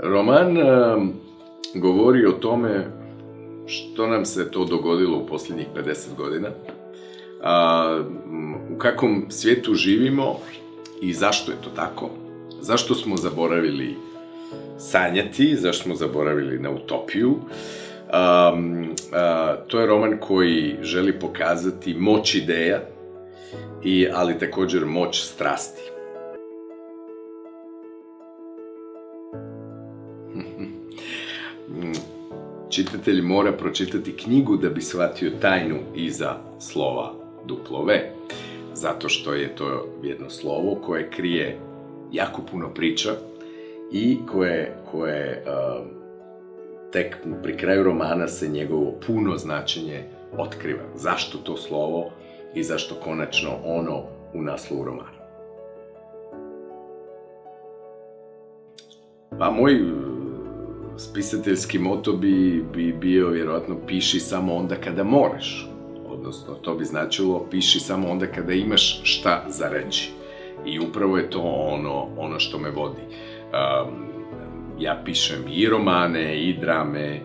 Roman govori o tome što nam se to dogodilo u posljednjih 50 godina, u kakvom svijetu živimo i zašto je to tako, zašto smo zaboravili sanjati, zašto smo zaboravili na utopiju. To je roman koji želi pokazati moć ideja, ali također moć strasti. Čitatelj mora pročitati knjigu da bi shvatio tajnu iza slova W, zato što je to jedno slovo koje krije jako puno priča i koje tek pri kraju romana se njegovo puno značenje otkriva. Zašto to slovo i zašto konačno ono u naslovu romana. Pa moj spisateljski moto bi bio vjerojatno piši samo onda kada moraš. Odnosno, to bi značilo piši samo onda kada imaš šta za reći. I upravo je to ono što me vodi. Ja pišem i romane, i drame,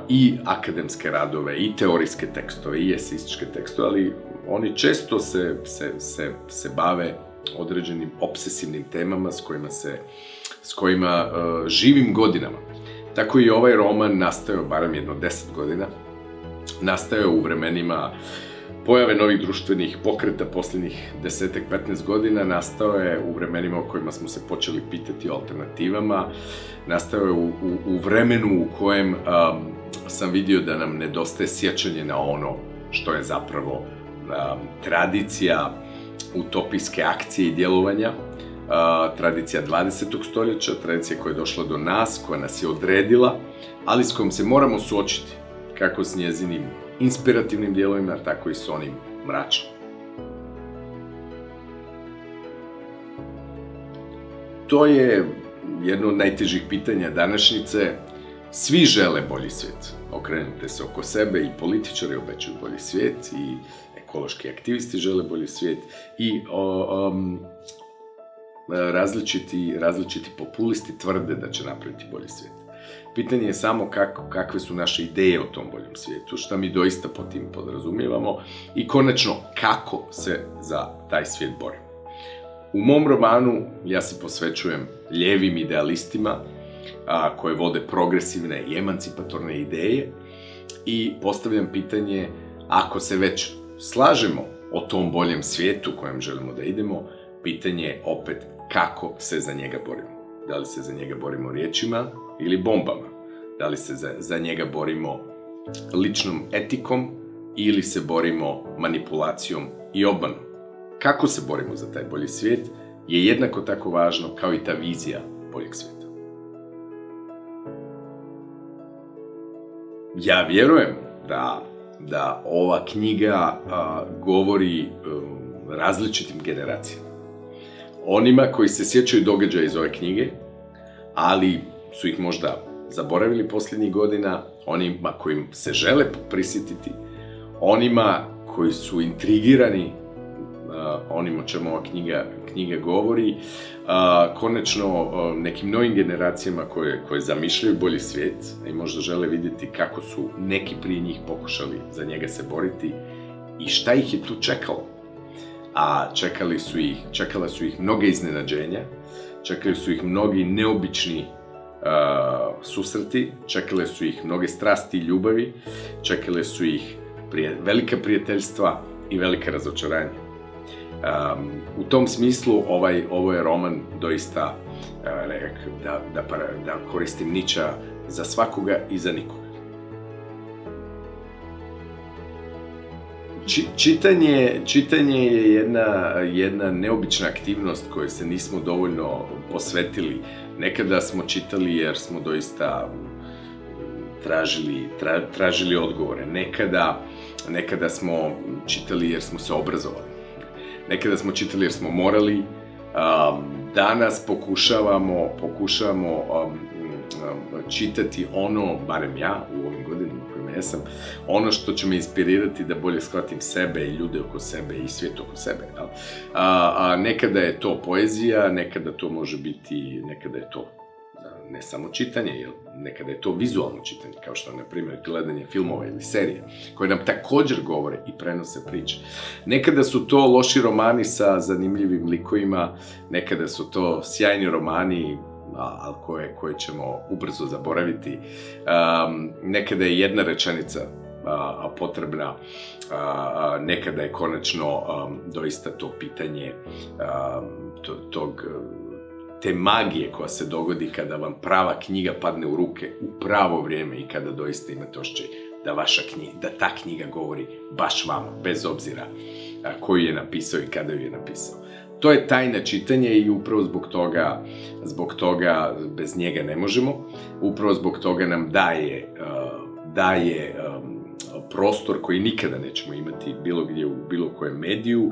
i akademske radove, i teorijske tekstove, i eseističke tekstove, ali oni često se bave određenim obsesivnim temama s kojima živim godinama. Tako i ovaj roman nastao barem jedno 10 godina. Nastao je u vremenima pojave novih društvenih pokreta posljednjih 10-15 godina, nastao je u vremenima u kojima smo se počeli pitati o alternativama, nastao je u vremenu u kojem sam vidio da nam nedostaje sjećanje na ono što je zapravo tradicija utopijske akcije i djelovanja, tradicija 20. stoljeća, tradicija koja je došla do nas, koja nas je odredila, ali s kojom se moramo suočiti, kako s njezinim inspirativnim dijelovima, tako i s onim mračnim. To je jedno od najtežih pitanja današnjice. Svi žele bolji svijet. Okrenite se oko sebe, i političari obećaju bolji svijet, i ekološki aktivisti žele bolji svijet, i različiti populisti tvrde da će napraviti bolji svijet. Pitanje je samo kakve su naše ideje o tom boljem svijetu, šta mi doista pod tim podrazumijevamo i konačno kako se za taj svijet borimo. U mom romanu ja se posvećujem lijevim idealistima koje vode progresivne i emancipatorne ideje i postavljam pitanje, ako se već slažemo o tom boljem svijetu kojem želimo da idemo, pitanje je opet kako se za njega borimo. Da li se za njega borimo riječima ili bombama? Da li se za njega borimo ličnom etikom ili se borimo manipulacijom i obmanom? Kako se borimo za taj bolji svijet je jednako tako važno kao i ta vizija boljeg svijeta. Ja vjerujem da ova knjiga govori različitim generacijama. Onima koji se sjećaju događaja iz ove knjige, ali su ih možda zaboravili posljednjih godina, onima kojim se žele prisjetiti, onima koji su intrigirani onim o čemu ova knjiga govori, konačno nekim novim generacijama koje zamišljaju bolji svijet i možda žele vidjeti kako su neki prije njih pokušali za njega se boriti i šta ih je tu čekalo. A čekala su ih mnoge iznenađenja, čekali su ih mnogi neobični susreti, čekale su ih mnoge strasti i ljubavi, čekale su ih velika prijateljstva i velika razočaranja. U tom smislu ovo je roman doista, da koristim Nietzschea, za svakoga i za nikoga. Čitanje je jedna neobična aktivnost kojoj se nismo dovoljno posvetili. Nekada smo čitali jer smo doista tražili odgovore. Nekada smo čitali jer smo se obrazovali. Nekada smo čitali jer smo morali. Danas pokušavamo čitati ono, barem ja u ovim godinama u kojima jesam, ono što će me inspirirati da bolje shvatim sebe i ljude oko sebe i svijet oko sebe. Nekada je to poezija, nekada to može biti, nekada je to ne samo čitanje, jer nekada je to vizualno čitanje, kao što je, na primjer, gledanje filmova ili serija, koje nam također govore i prenose priče. Nekada su to loši romani sa zanimljivim likovima, nekada su to sjajni romani, ali koje ćemo ubrzo zaboraviti. Nekada je jedna rečenica potrebna, nekada je konačno doista to pitanje te magije koja se dogodi kada vam prava knjiga padne u ruke u pravo vrijeme i kada doista imate osjećaj da ta knjiga govori baš vama, bez obzira koju je napisao i kada ju je napisao. To je tajna čitanja i upravo zbog toga bez njega ne možemo, upravo zbog toga nam daje prostor koji nikada nećemo imati bilo gdje u bilo kojem mediju.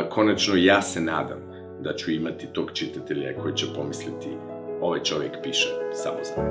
Konačno, ja se nadam da ću imati tog čitatelja koji će pomisliti, ovaj čovjek piše samo za mene.